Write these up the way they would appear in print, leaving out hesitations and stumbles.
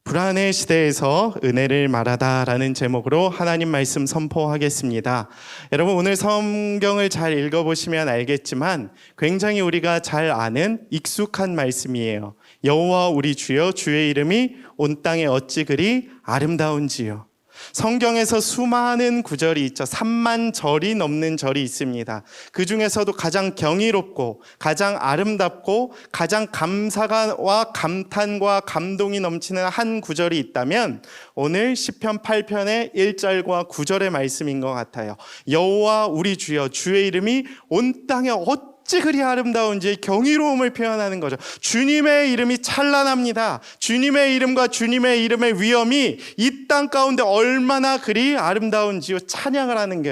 불안의 시대에서 은혜를 말하다라는 제목으로 하나님 말씀 선포하겠습니다. 여러분, 오늘 성경을 잘 읽어보시면 알겠지만 굉장히 우리가 잘 아는 익숙한 말씀이에요. 여호와 우리 주여, 주의 이름이 온 땅에 어찌 그리 아름다운지요. 성경에서 수많은 구절이 있죠. 3만 절이 넘는 절이 있습니다. 그 중에서도 가장 경이롭고 가장 아름답고 가장 감사와 감탄과 감동이 넘치는 한 구절이 있다면 오늘 시편 8편의 1절과 9절의 말씀인 것 같아요. 여호와 우리 주여, 주의 이름이 온 땅에 어찌 그리 아름다운지 경이로움을 표현하는 거죠. 주님의 이름이 찬란합니다. 주님의 이름과 주님의 이름의 위엄이 이 땅 가운데 얼마나 그리 아름다운지요 찬양을 하는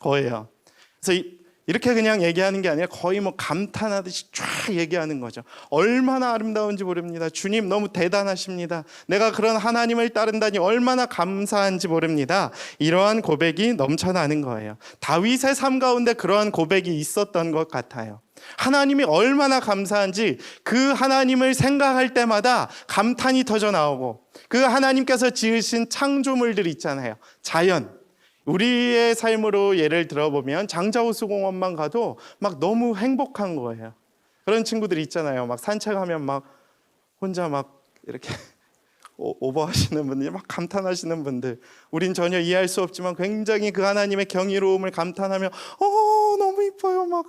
거예요. 그래서 이렇게 그냥 얘기하는 게 아니라 거의 감탄하듯이 쫙 얘기하는 거죠. 얼마나 아름다운지 모릅니다. 주님 너무 대단하십니다. 내가 그런 하나님을 따른다니 얼마나 감사한지 모릅니다. 이러한 고백이 넘쳐나는 거예요. 다윗의 삶 가운데 그러한 고백이 있었던 것 같아요. 하나님이 얼마나 감사한지 그 하나님을 생각할 때마다 감탄이 터져 나오고, 그 하나님께서 지으신 창조물들 있잖아요. 자연, 우리의 삶으로 예를 들어보면 장자호수공원만 가도 막 너무 행복한 거예요. 그런 친구들 있잖아요. 막 산책하면 막 혼자 막 이렇게 오버하시는 분들, 막 감탄하시는 분들, 우린 전혀 이해할 수 없지만 굉장히 그 하나님의 경이로움을 감탄하며 너무 이뻐요, 막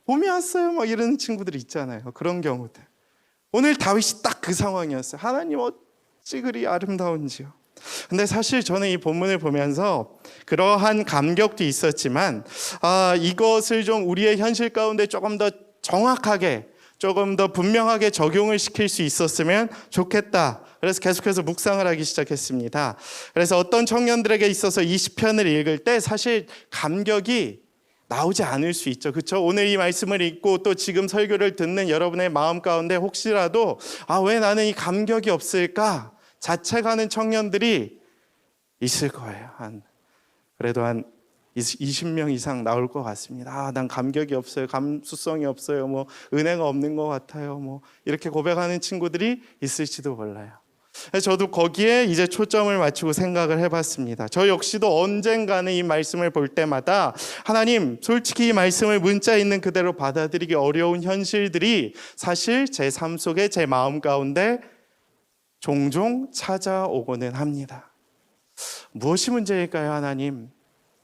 봄이 왔어요, 막 이러는 친구들이 있잖아요. 그런 경우들. 오늘 다윗이 딱 그 상황이었어요. 하나님 어찌 그리 아름다운지요. 근데 사실 저는 이 본문을 보면서 그러한 감격도 있었지만 이것을 좀 우리의 현실 가운데 조금 더 정확하게, 조금 더 분명하게 적용을 시킬 수 있었으면 좋겠다. 그래서 계속해서 묵상을 하기 시작했습니다. 그래서 어떤 청년들에게 있어서 이 시편을 읽을 때 사실 감격이 나오지 않을 수 있죠. 그렇죠? 오늘 이 말씀을 읽고 또 지금 설교를 듣는 여러분의 마음 가운데 혹시라도 왜 나는 이 감격이 없을까 자책하는 청년들이 있을 거예요. 그래도 한 20명 이상 나올 것 같습니다. 난 감격이 없어요. 감수성이 없어요. 은혜가 없는 것 같아요. 이렇게 고백하는 친구들이 있을지도 몰라요. 저도 거기에 이제 초점을 맞추고 생각을 해봤습니다. 저 역시도 언젠가는 이 말씀을 볼 때마다 하나님, 솔직히 이 말씀을 문자 있는 그대로 받아들이기 어려운 현실들이 사실 제 삶 속에, 제 마음 가운데 종종 찾아오고는 합니다. 무엇이 문제일까요, 하나님?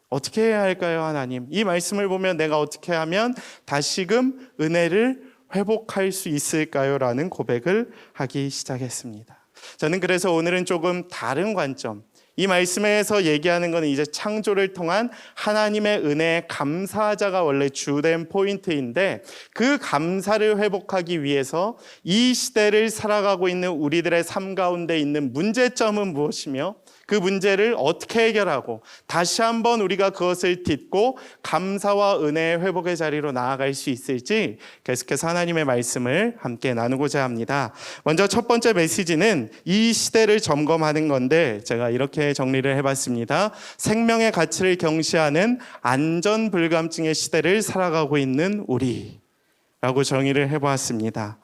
어떻게 해야 할까요, 하나님? 이 말씀을 보면 내가 어떻게 하면 다시금 은혜를 회복할 수 있을까요? 라는 고백을 하기 시작했습니다. 저는 그래서 오늘은 조금 다른 관점, 이 말씀에서 얘기하는 것은 이제 창조를 통한 하나님의 은혜에 감사하자가 원래 주된 포인트인데, 그 감사를 회복하기 위해서 이 시대를 살아가고 있는 우리들의 삶 가운데 있는 문제점은 무엇이며 그 문제를 어떻게 해결하고 다시 한번 우리가 그것을 딛고 감사와 은혜의 회복의 자리로 나아갈 수 있을지 계속해서 하나님의 말씀을 함께 나누고자 합니다. 먼저 첫 번째 메시지는 이 시대를 점검하는 건데 제가 이렇게 정리를 해봤습니다. 생명의 가치를 경시하는 안전불감증의 시대를 살아가고 있는 우리라고 정의를 해보았습니다.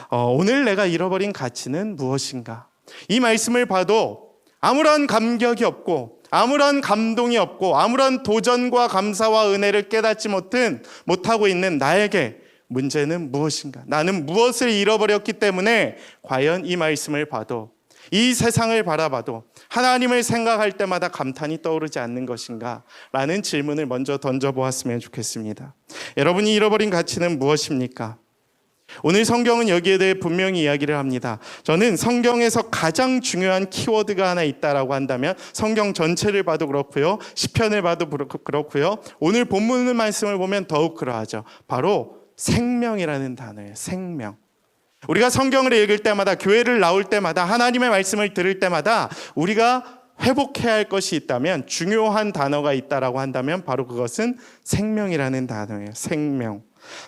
오늘 내가 잃어버린 가치는 무엇인가? 이 말씀을 봐도 아무런 감격이 없고 아무런 감동이 없고 아무런 도전과 감사와 은혜를 깨닫지 못하고 있는 나에게 문제는 무엇인가? 나는 무엇을 잃어버렸기 때문에 과연 이 말씀을 봐도, 이 세상을 바라봐도 하나님을 생각할 때마다 감탄이 떠오르지 않는 것인가? 라는 질문을 먼저 던져보았으면 좋겠습니다. 여러분이 잃어버린 가치는 무엇입니까? 오늘 성경은 여기에 대해 분명히 이야기를 합니다. 저는 성경에서 가장 중요한 키워드가 하나 있다라고 한다면 성경 전체를 봐도 그렇고요, 시편을 봐도 그렇고요, 오늘 본문 말씀을 보면 더욱 그러하죠. 바로 생명이라는 단어예요. 생명. 우리가 성경을 읽을 때마다, 교회를 나올 때마다, 하나님의 말씀을 들을 때마다 우리가 회복해야 할 것이 있다면, 중요한 단어가 있다라고 한다면 바로 그것은 생명이라는 단어예요. 생명.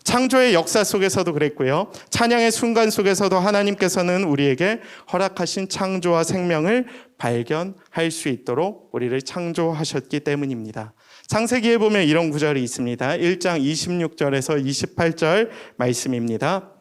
창조의 역사 속에서도 그랬고요, 찬양의 순간 속에서도 하나님께서는 우리에게 허락하신 창조와 생명을 발견할 수 있도록 우리를 창조하셨기 때문입니다. 창세기에 보면 이런 구절이 있습니다. 1장 26절에서 28절 말씀입니다.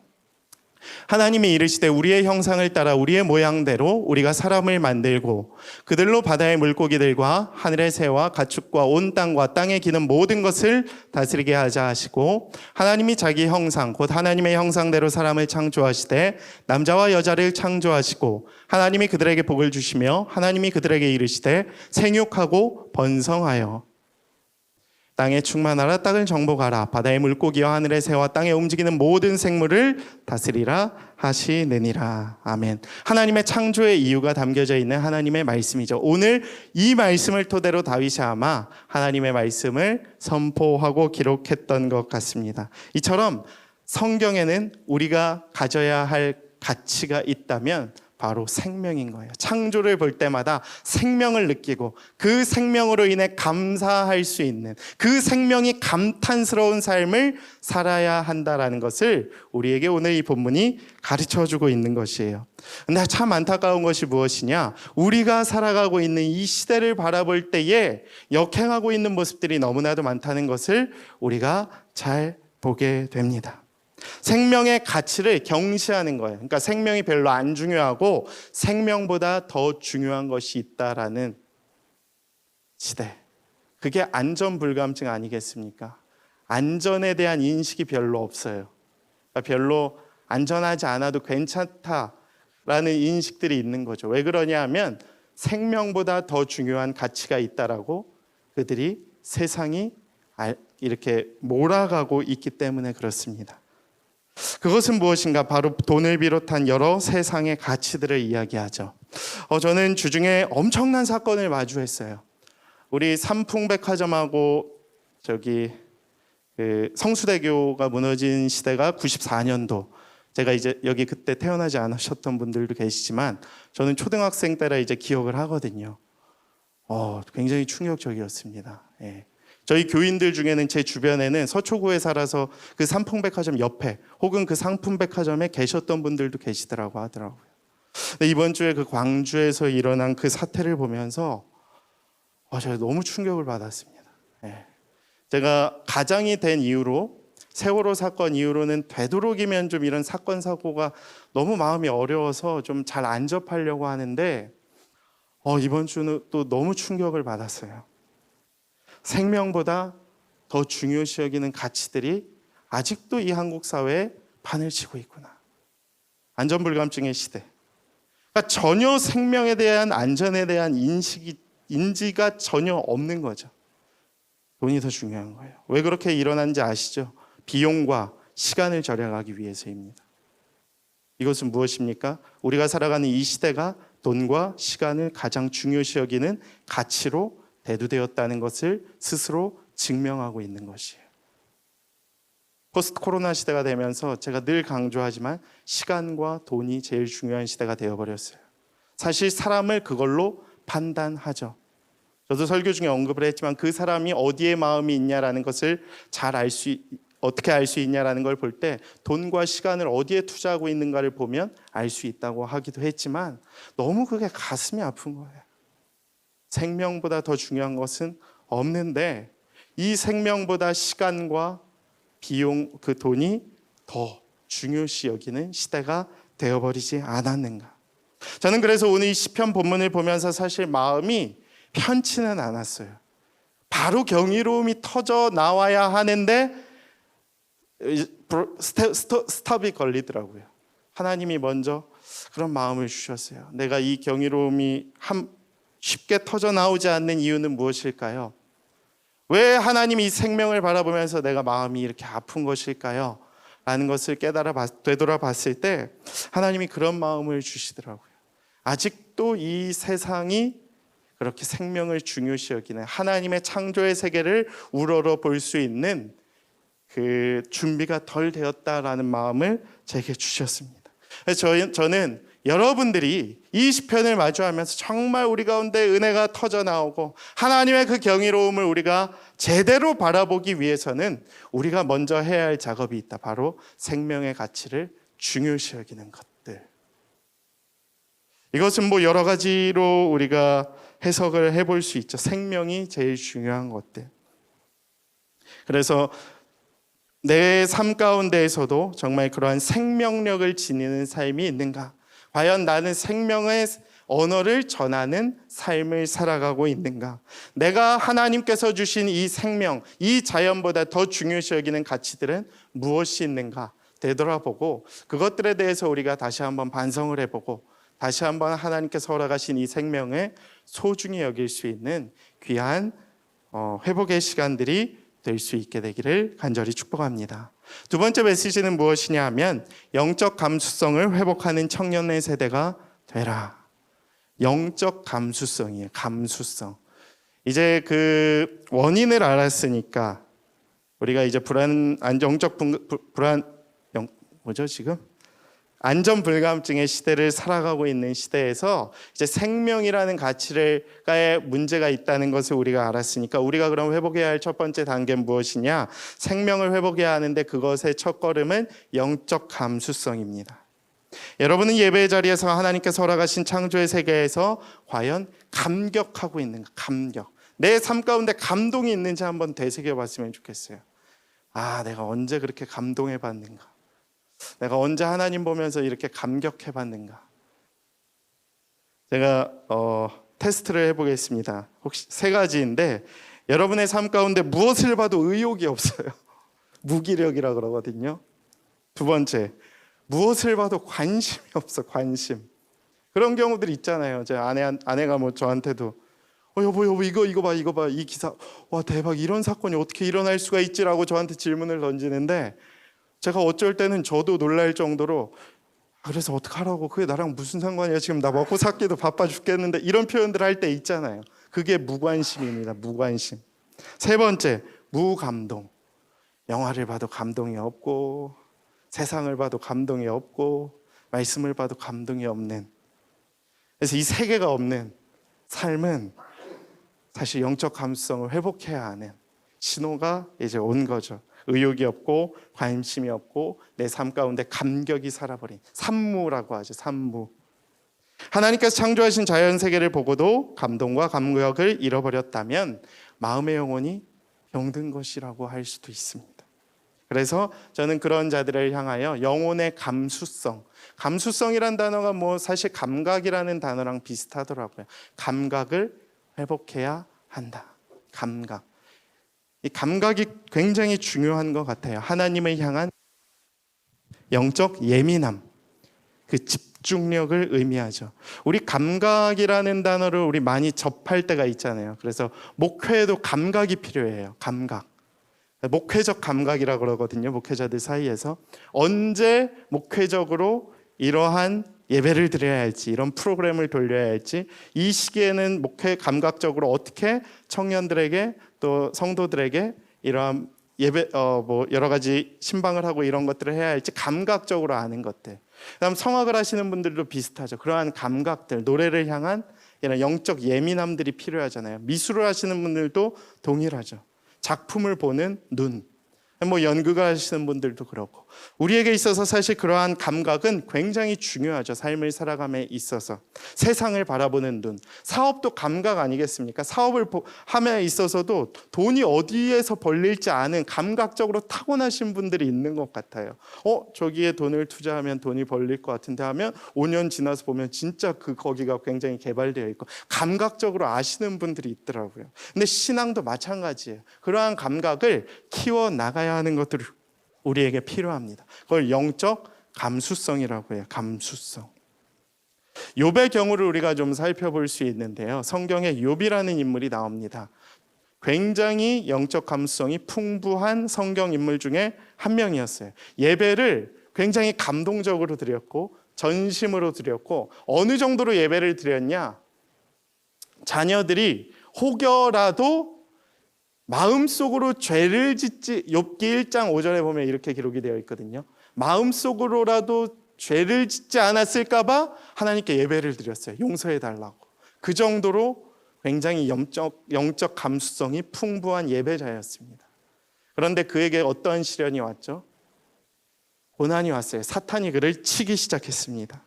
하나님이 이르시되 우리의 형상을 따라 우리의 모양대로 우리가 사람을 만들고 그들로 바다의 물고기들과 하늘의 새와 가축과 온 땅과 땅에 기는 모든 것을 다스리게 하자 하시고 하나님이 자기 형상 곧 하나님의 형상대로 사람을 창조하시되 남자와 여자를 창조하시고 하나님이 그들에게 복을 주시며 하나님이 그들에게 이르시되 생육하고 번성하여 땅에 충만하라 땅을 정복하라 바다의 물고기와 하늘의 새와 땅에 움직이는 모든 생물을 다스리라 하시느니라. 아멘. 하나님의 창조의 이유가 담겨져 있는 하나님의 말씀이죠. 오늘 이 말씀을 토대로 다윗이 아마 하나님의 말씀을 선포하고 기록했던 것 같습니다. 이처럼 성경에는 우리가 가져야 할 가치가 있다면 바로 생명인 거예요. 창조를 볼 때마다 생명을 느끼고 그 생명으로 인해 감사할 수 있는, 그 생명이 감탄스러운 삶을 살아야 한다라는 것을 우리에게 오늘 이 본문이 가르쳐주고 있는 것이에요. 근데 참 안타까운 것이 무엇이냐? 우리가 살아가고 있는 이 시대를 바라볼 때에 역행하고 있는 모습들이 너무나도 많다는 것을 우리가 잘 보게 됩니다. 생명의 가치를 경시하는 거예요. 그러니까 생명이 별로 안 중요하고 생명보다 더 중요한 것이 있다라는 시대. 그게 안전불감증 아니겠습니까? 안전에 대한 인식이 별로 없어요. 그러니까 별로 안전하지 않아도 괜찮다라는 인식들이 있는 거죠. 왜 그러냐 하면 생명보다 더 중요한 가치가 있다라고 그들이 세상이 이렇게 몰아가고 있기 때문에 그렇습니다. 그것은 무엇인가? 바로 돈을 비롯한 여러 세상의 가치들을 이야기하죠. 저는 주중에 엄청난 사건을 마주했어요. 우리 삼풍백화점하고 성수대교가 무너진 시대가 94년도. 제가 이제 여기 그때 태어나지 않으셨던 분들도 계시지만 저는 초등학생 때라 이제 기억을 하거든요. 굉장히 충격적이었습니다. 예. 저희 교인들 중에는 제 주변에는 서초구에 살아서 그 삼풍백화점 옆에 혹은 그 상품백화점에 계셨던 분들도 계시더라고 하더라고요. 근데 이번 주에 그 광주에서 일어난 그 사태를 보면서 제가 너무 충격을 받았습니다. 네. 제가 가장이 된 이후로 세월호 사건 이후로는 되도록이면 좀 이런 사건 사고가 너무 마음이 어려워서 좀 잘 안 접하려고 하는데 이번 주는 또 너무 충격을 받았어요. 생명보다 더 중요시 여기는 가치들이 아직도 이 한국 사회에 판을 치고 있구나. 안전불감증의 시대. 그러니까 전혀 생명에 대한 안전에 대한 인지가 전혀 없는 거죠. 돈이 더 중요한 거예요. 왜 그렇게 일어난지 아시죠? 비용과 시간을 절약하기 위해서입니다. 이것은 무엇입니까? 우리가 살아가는 이 시대가 돈과 시간을 가장 중요시 여기는 가치로 대두되었다는 것을 스스로 증명하고 있는 것이에요. 포스트 코로나 시대가 되면서 제가 늘 강조하지만 시간과 돈이 제일 중요한 시대가 되어버렸어요. 사실 사람을 그걸로 판단하죠. 저도 설교 중에 언급을 했지만 그 사람이 어디에 마음이 있냐라는 것을 어떻게 알 수 있냐라는 걸 볼 때 돈과 시간을 어디에 투자하고 있는가를 보면 알 수 있다고 하기도 했지만 너무 그게 가슴이 아픈 거예요. 생명보다 더 중요한 것은 없는데 이 생명보다 시간과 비용, 그 돈이 더 중요시 여기는 시대가 되어버리지 않았는가. 저는 그래서 오늘 이 시편 본문을 보면서 사실 마음이 편치는 않았어요. 바로 경이로움이 터져 나와야 하는데 스톱이 걸리더라고요. 하나님이 먼저 그런 마음을 주셨어요. 내가 이 경이로움이 쉽게 터져 나오지 않는 이유는 무엇일까요? 왜 하나님이 이 생명을 바라보면서 내가 마음이 이렇게 아픈 것일까요? 라는 것을 되돌아봤을 때 하나님이 그런 마음을 주시더라고요. 아직도 이 세상이 그렇게 생명을 중요시 여기는 하나님의 창조의 세계를 우러러 볼 수 있는 그 준비가 덜 되었다라는 마음을 제게 주셨습니다. 저는 여러분들이 이 시편을 마주하면서 정말 우리 가운데 은혜가 터져 나오고 하나님의 그 경이로움을 우리가 제대로 바라보기 위해서는 우리가 먼저 해야 할 작업이 있다. 바로 생명의 가치를 중요시 여기는 것들. 이것은 여러 가지로 우리가 해석을 해볼 수 있죠. 생명이 제일 중요한 것들. 그래서 내 삶 가운데에서도 정말 그러한 생명력을 지니는 삶이 있는가? 과연 나는 생명의 언어를 전하는 삶을 살아가고 있는가? 내가 하나님께서 주신 이 생명, 이 자연보다 더 중요시 여기는 가치들은 무엇이 있는가? 되돌아보고 그것들에 대해서 우리가 다시 한번 반성을 해보고 다시 한번 하나님께서 허락하신 이 생명을 소중히 여길 수 있는 귀한 회복의 시간들이 될 수 있게 되기를 간절히 축복합니다. 두 번째 메시지는 무엇이냐 하면 영적 감수성을 회복하는 청년의 세대가 되라. 영적 감수성이에요. 감수성. 이제 그 원인을 알았으니까 우리가 이제 안전 불감증의 시대를 살아가고 있는 시대에서 이제 생명이라는 가치가의 문제가 있다는 것을 우리가 알았으니까 우리가 그럼 회복해야 할 첫 번째 단계는 무엇이냐? 생명을 회복해야 하는데 그것의 첫걸음은 영적 감수성입니다. 여러분은 예배의 자리에서 하나님께서 허락하신 창조의 세계에서 과연 감격하고 있는가? 감격. 내 삶 가운데 감동이 있는지 한번 되새겨 봤으면 좋겠어요. 내가 언제 그렇게 감동해 봤는가? 내가 언제 하나님 보면서 이렇게 감격해 봤는가? 제가 테스트를 해보겠습니다. 혹시 세 가지인데 여러분의 삶 가운데 무엇을 봐도 의욕이 없어요. 무기력이라 그러거든요. 두 번째, 무엇을 봐도 관심이 없어. 관심. 그런 경우들 있잖아요. 제 아내가 뭐 저한테도 여보 이거 봐 이 기사 와 대박, 이런 사건이 어떻게 일어날 수가 있지라고 저한테 질문을 던지는데 제가 어쩔 때는 저도 놀랄 정도로 그래서 어떡하라고, 그게 나랑 무슨 상관이야, 지금 나 먹고 살기도 바빠 죽겠는데, 이런 표현들 할 때 있잖아요. 그게 무관심입니다. 무관심. 세 번째, 무감동. 영화를 봐도 감동이 없고 세상을 봐도 감동이 없고 말씀을 봐도 감동이 없는, 그래서 이 세 개가 없는 삶은 사실 영적 감수성을 회복해야 하는 신호가 이제 온 거죠. 의욕이 없고 관심이 없고 내 삶 가운데 감격이 살아버린 산무라고 하죠. 산무. 하나님께서 창조하신 자연 세계를 보고도 감동과 감격을 잃어버렸다면 마음의 영혼이 병든 것이라고 할 수도 있습니다. 그래서 저는 그런 자들을 향하여 영혼의 감수성이란 단어가 뭐 사실 감각이라는 단어랑 비슷하더라고요. 감각을 회복해야 한다. 감각. 이 감각이 굉장히 중요한 것 같아요. 하나님을 향한 영적 예민함, 그 집중력을 의미하죠. 우리 감각이라는 단어를 우리 많이 접할 때가 있잖아요. 그래서 목회에도 감각이 필요해요. 감각. 목회적 감각이라고 그러거든요. 목회자들 사이에서 언제 목회적으로 이러한 예배를 드려야 할지, 이런 프로그램을 돌려야 할지, 이 시기에는 목회 감각적으로 어떻게 청년들에게 또 성도들에게 이러한 예배 여러 가지 신방을 하고 이런 것들을 해야 할지 감각적으로 아는 것들. 그다음 성악을 하시는 분들도 비슷하죠. 그러한 감각들, 노래를 향한 이런 영적 예민함들이 필요하잖아요. 미술을 하시는 분들도 동일하죠. 작품을 보는 눈, 뭐 연극을 하시는 분들도 그렇고 우리에게 있어서 사실 그러한 감각은 굉장히 중요하죠. 삶을 살아감에 있어서 세상을 바라보는 눈, 사업도 감각 아니겠습니까? 사업을 함에 있어서도 돈이 어디에서 벌릴지 아는 감각적으로 타고나신 분들이 있는 것 같아요. 저기에 돈을 투자하면 돈이 벌릴 것 같은데 하면 5년 지나서 보면 진짜 거기가 굉장히 개발되어 있고 감각적으로 아시는 분들이 있더라고요. 근데 신앙도 마찬가지예요. 그러한 감각을 키워나가야 하는 것들을 우리에게 필요합니다. 그걸 영적 감수성이라고 해요. 감수성. 욥의 경우를 우리가 좀 살펴볼 수 있는데요. 성경에 욥이라는 인물이 나옵니다. 굉장히 영적 감수성이 풍부한 성경 인물 중에 한 명이었어요. 예배를 굉장히 감동적으로 드렸고 전심으로 드렸고 어느 정도로 예배를 드렸냐? 자녀들이 혹여라도 마음속으로 죄를 짓지, 욥기 1장 5절에 보면 이렇게 기록이 되어 있거든요. 마음속으로라도 죄를 짓지 않았을까 봐 하나님께 예배를 드렸어요. 용서해 달라고. 그 정도로 굉장히 영적 감수성이 풍부한 예배자였습니다. 그런데 그에게 어떠한 시련이 왔죠? 고난이 왔어요. 사탄이 그를 치기 시작했습니다.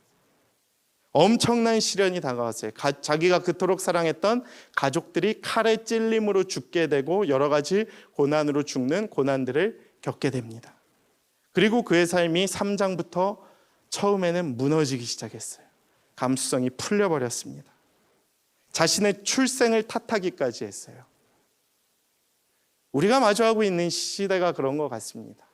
엄청난 시련이 다가왔어요. 자기가 그토록 사랑했던 가족들이 칼에 찔림으로 죽게 되고 여러 가지 고난으로 죽는 고난들을 겪게 됩니다. 그리고 그의 삶이 3장부터 처음에는 무너지기 시작했어요. 감수성이 풀려버렸습니다. 자신의 출생을 탓하기까지 했어요. 우리가 마주하고 있는 시대가 그런 것 같습니다.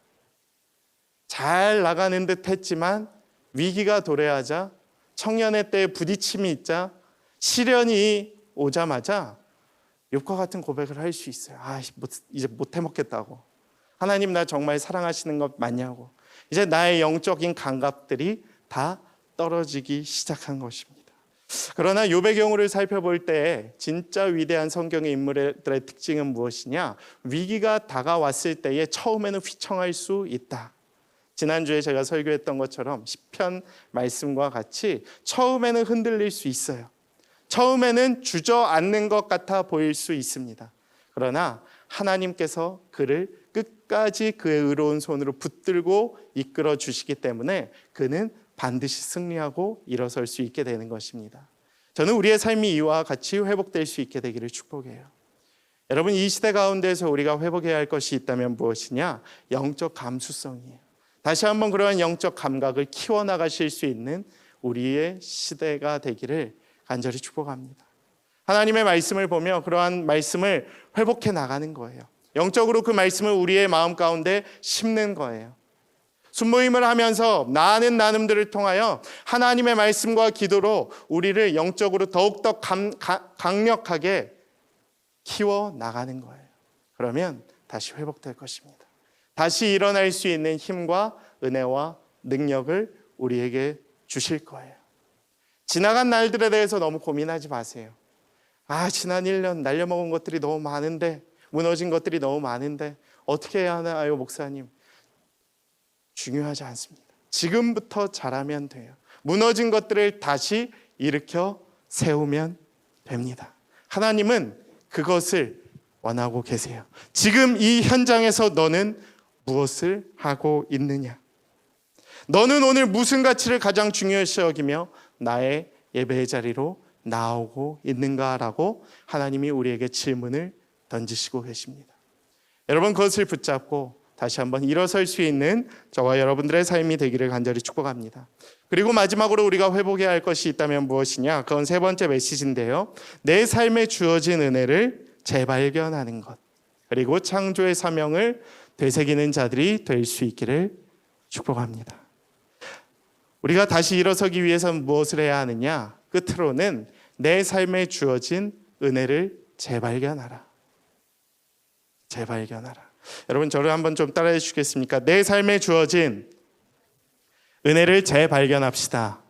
잘 나가는 듯 했지만 위기가 도래하자, 청년의 때에 부딪힘이 있자, 시련이 오자마자 욥과 같은 고백을 할 수 있어요. 이제 못 해먹겠다고. 하나님 나 정말 사랑하시는 것 맞냐고. 이제 나의 영적인 감각들이 다 떨어지기 시작한 것입니다. 그러나 욥의 경우를 살펴볼 때 진짜 위대한 성경의 인물들의 특징은 무엇이냐? 위기가 다가왔을 때에 처음에는 휘청할 수 있다. 지난주에 제가 설교했던 것처럼 시편 말씀과 같이 처음에는 흔들릴 수 있어요. 처음에는 주저앉는 것 같아 보일 수 있습니다. 그러나 하나님께서 그를 끝까지 그의 의로운 손으로 붙들고 이끌어 주시기 때문에 그는 반드시 승리하고 일어설 수 있게 되는 것입니다. 저는 우리의 삶이 이와 같이 회복될 수 있게 되기를 축복해요. 여러분, 이 시대 가운데서 우리가 회복해야 할 것이 있다면 무엇이냐? 영적 감수성이에요. 다시 한번 그러한 영적 감각을 키워나가실 수 있는 우리의 시대가 되기를 간절히 축복합니다. 하나님의 말씀을 보며 그러한 말씀을 회복해 나가는 거예요. 영적으로 그 말씀을 우리의 마음 가운데 심는 거예요. 순모임을 하면서 나는 나눔들을 통하여 하나님의 말씀과 기도로 우리를 영적으로 더욱더 강력하게 키워 나가는 거예요. 그러면 다시 회복될 것입니다. 다시 일어날 수 있는 힘과 은혜와 능력을 우리에게 주실 거예요. 지나간 날들에 대해서 너무 고민하지 마세요. 지난 1년 날려먹은 것들이 너무 많은데, 무너진 것들이 너무 많은데 어떻게 해야 하나요, 목사님? 중요하지 않습니다. 지금부터 잘하면 돼요. 무너진 것들을 다시 일으켜 세우면 됩니다. 하나님은 그것을 원하고 계세요. 지금 이 현장에서 너는 무엇을 하고 있느냐? 너는 오늘 무슨 가치를 가장 중요시 여기며 나의 예배의 자리로 나오고 있는가라고 하나님이 우리에게 질문을 던지시고 계십니다. 여러분, 그것을 붙잡고 다시 한번 일어설 수 있는 저와 여러분들의 삶이 되기를 간절히 축복합니다. 그리고 마지막으로 우리가 회복해야 할 것이 있다면 무엇이냐? 그건 세 번째 메시지인데요. 내 삶에 주어진 은혜를 재발견하는 것, 그리고 창조의 사명을 되새기는 자들이 될 수 있기를 축복합니다. 우리가 다시 일어서기 위해서는 무엇을 해야 하느냐? 끝으로는 내 삶에 주어진 은혜를 재발견하라. 재발견하라. 여러분, 저를 한번 좀 따라해 주시겠습니까? 내 삶에 주어진 은혜를 재발견합시다.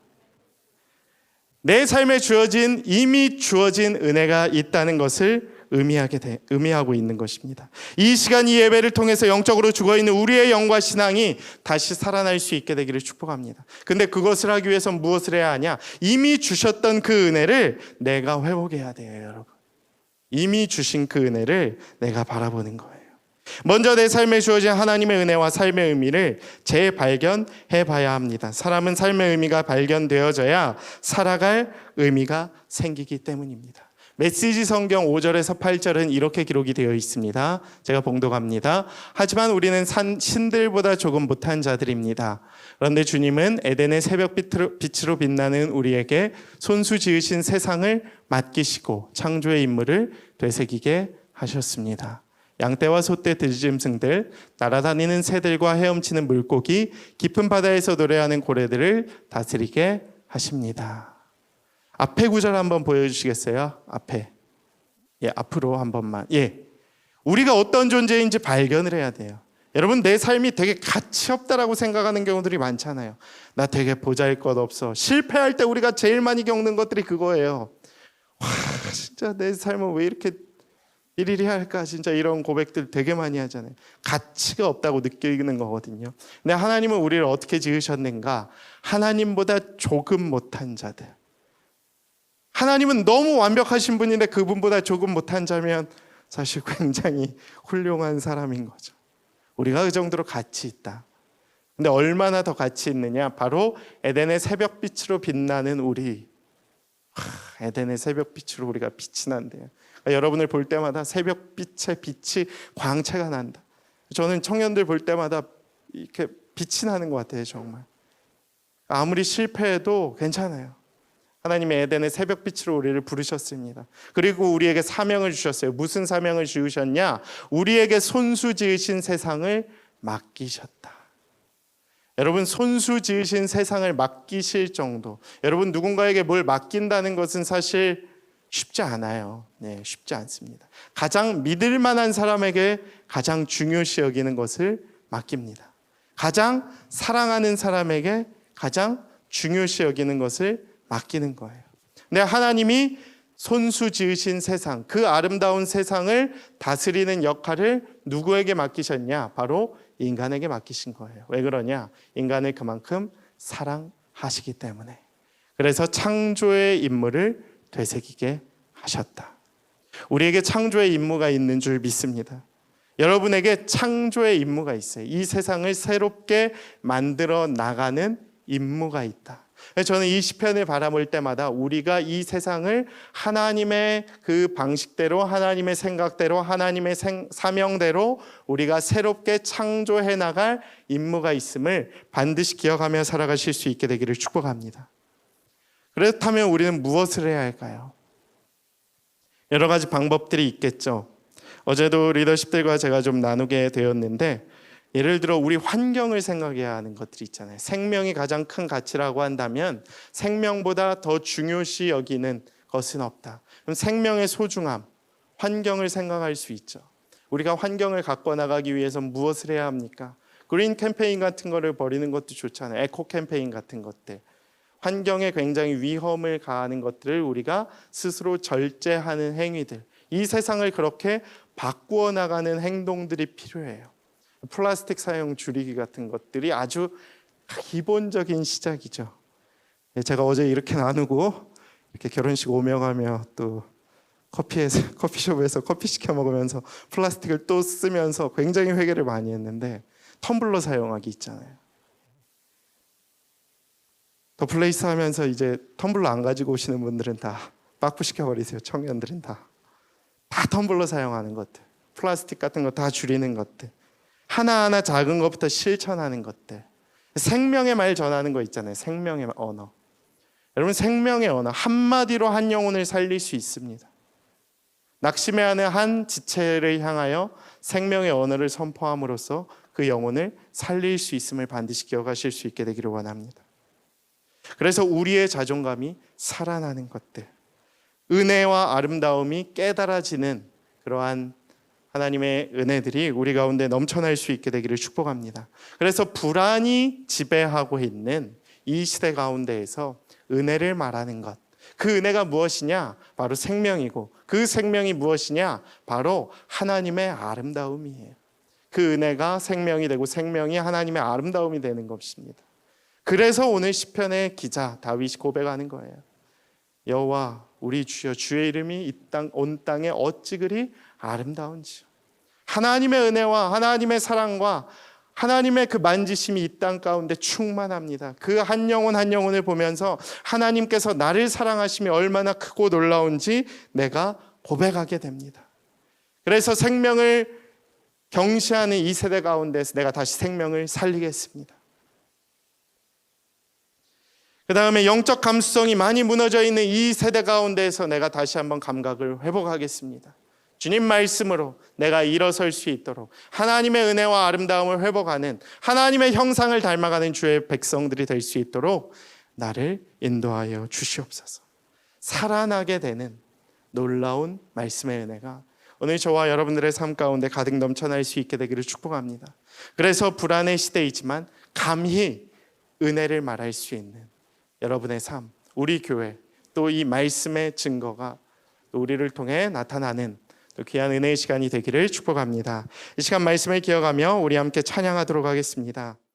내 삶에 주어진, 이미 주어진 은혜가 있다는 것을 의미하고 있는 것입니다. 이 시간, 이 예배를 통해서 영적으로 죽어있는 우리의 영과 신앙이 다시 살아날 수 있게 되기를 축복합니다. 근데 그것을 하기 위해서 무엇을 해야 하냐? 이미 주셨던 그 은혜를 내가 회복해야 돼요, 여러분. 이미 주신 그 은혜를 내가 바라보는 거예요. 먼저 내 삶에 주어진 하나님의 은혜와 삶의 의미를 재발견해 봐야 합니다. 사람은 삶의 의미가 발견되어져야 살아갈 의미가 생기기 때문입니다. 메시지 성경 5절에서 8절은 이렇게 기록이 되어 있습니다. 제가 봉독합니다. 하지만 우리는 신들보다 조금 못한 자들입니다. 그런데 주님은 에덴의 새벽빛으로 빛나는 우리에게 손수 지으신 세상을 맡기시고 창조의 임무를 되새기게 하셨습니다. 양떼와 소떼, 들짐승들, 날아다니는 새들과 헤엄치는 물고기, 깊은 바다에서 노래하는 고래들을 다스리게 하십니다. 앞에 구절 한번 보여주시겠어요? 앞에. 앞으로 한 번만. 우리가 어떤 존재인지 발견을 해야 돼요. 여러분, 내 삶이 되게 가치 없다라고 생각하는 경우들이 많잖아요. 나 되게 보잘것없어. 실패할 때 우리가 제일 많이 겪는 것들이 그거예요. 진짜 내 삶은 왜 이렇게 일일이 할까? 진짜 이런 고백들 되게 많이 하잖아요. 가치가 없다고 느끼는 거거든요. 근데 하나님은 우리를 어떻게 지으셨는가? 하나님보다 조금 못한 자들. 하나님은 너무 완벽하신 분인데 그분보다 조금 못한 자면 사실 굉장히 훌륭한 사람인 거죠. 우리가 그 정도로 가치 있다. 근데 얼마나 더 가치 있느냐? 바로 에덴의 새벽빛으로 빛나는 우리. 에덴의 새벽빛으로 우리가 빛이 난대요. 그러니까 여러분을 볼 때마다 새벽빛의 빛이 광채가 난다. 저는 청년들 볼 때마다 이렇게 빛이 나는 것 같아요. 정말 아무리 실패해도 괜찮아요. 하나님의 에덴의 새벽빛으로 우리를 부르셨습니다. 그리고 우리에게 사명을 주셨어요. 무슨 사명을 주셨냐? 우리에게 손수 지으신 세상을 맡기셨다. 여러분, 손수 지으신 세상을 맡기실 정도, 여러분 누군가에게 뭘 맡긴다는 것은 사실 쉽지 않아요. 네, 쉽지 않습니다. 가장 믿을 만한 사람에게 가장 중요시 여기는 것을 맡깁니다. 가장 사랑하는 사람에게 가장 중요시 여기는 것을 맡기는 거예요. 근데 하나님이 손수 지으신 세상, 그 아름다운 세상을 다스리는 역할을 누구에게 맡기셨냐? 바로 인간에게 맡기신 거예요. 왜 그러냐? 인간을 그만큼 사랑하시기 때문에. 그래서 창조의 임무를 되새기게 하셨다. 우리에게 창조의 임무가 있는 줄 믿습니다. 여러분에게 창조의 임무가 있어요. 이 세상을 새롭게 만들어 나가는 임무가 있다. 저는 이 시편을 바라볼 때마다 우리가 이 세상을 하나님의 그 방식대로, 하나님의 생각대로, 하나님의 사명대로 우리가 새롭게 창조해 나갈 임무가 있음을 반드시 기억하며 살아가실 수 있게 되기를 축복합니다. 그렇다면 우리는 무엇을 해야 할까요? 여러 가지 방법들이 있겠죠. 어제도 리더십들과 제가 좀 나누게 되었는데, 예를 들어 우리 환경을 생각해야 하는 것들이 있잖아요. 생명이 가장 큰 가치라고 한다면 생명보다 더 중요시 여기는 것은 없다. 그럼 생명의 소중함, 환경을 생각할 수 있죠. 우리가 환경을 가꿔 나가기 위해서 무엇을 해야 합니까? 그린 캠페인 같은 거를 벌이는 것도 좋잖아요. 에코 캠페인 같은 것들. 환경에 굉장히 위험을 가하는 것들을 우리가 스스로 절제하는 행위들. 이 세상을 그렇게 바꾸어 나가는 행동들이 필요해요. 플라스틱 사용 줄이기 같은 것들이 아주 기본적인 시작이죠. 제가 어제 이렇게 나누고 이렇게 결혼식 오며가며 또 커피숍에서 커피 시켜 먹으면서 플라스틱을 또 쓰면서 굉장히 회개를 많이 했는데, 텀블러 사용하기 있잖아요. 더 플레이스 하면서 이제 텀블러 안 가지고 오시는 분들은 다 빠꾸 시켜버리세요. 청년들은 다 텀블러 사용하는 것들, 플라스틱 같은 거 다 줄이는 것들, 하나하나 작은 것부터 실천하는 것들. 생명의 말 전하는 거 있잖아요. 생명의 언어. 여러분, 생명의 언어 한마디로 한 영혼을 살릴 수 있습니다. 낙심해하는 한 지체를 향하여 생명의 언어를 선포함으로써 그 영혼을 살릴 수 있음을 반드시 기억하실 수 있게 되기를 원합니다. 그래서 우리의 자존감이 살아나는 것들, 은혜와 아름다움이 깨달아지는 그러한 하나님의 은혜들이 우리 가운데 넘쳐날 수 있게 되기를 축복합니다. 그래서 불안이 지배하고 있는 이 시대 가운데에서 은혜를 말하는 것, 그 은혜가 무엇이냐? 바로 생명이고, 그 생명이 무엇이냐? 바로 하나님의 아름다움이에요. 그 은혜가 생명이 되고 생명이 하나님의 아름다움이 되는 것입니다. 그래서 오늘 시편의 기자 다윗이 고백하는 거예요. 여호와 우리 주여, 주의 이름이 온 땅에 어찌 그리 아름다운지. 하나님의 은혜와 하나님의 사랑과 하나님의 그 만지심이 이 땅 가운데 충만합니다. 그 한 영혼 한 영혼을 보면서 하나님께서 나를 사랑하심이 얼마나 크고 놀라운지 내가 고백하게 됩니다. 그래서 생명을 경시하는 이 세대 가운데서 내가 다시 생명을 살리겠습니다. 그 다음에 영적 감수성이 많이 무너져 있는 이 세대 가운데에서 내가 다시 한번 감각을 회복하겠습니다. 주님 말씀으로 내가 일어설 수 있도록 하나님의 은혜와 아름다움을 회복하는, 하나님의 형상을 닮아가는 주의 백성들이 될 수 있도록 나를 인도하여 주시옵소서. 살아나게 되는 놀라운 말씀의 은혜가 오늘 저와 여러분들의 삶 가운데 가득 넘쳐날 수 있게 되기를 축복합니다. 그래서 불안의 시대이지만 감히 은혜를 말할 수 있는 여러분의 삶, 우리 교회, 또 이 말씀의 증거가 또 우리를 통해 나타나는 또 귀한 은혜의 시간이 되기를 축복합니다. 이 시간 말씀을 기억하며 우리 함께 찬양하도록 하겠습니다.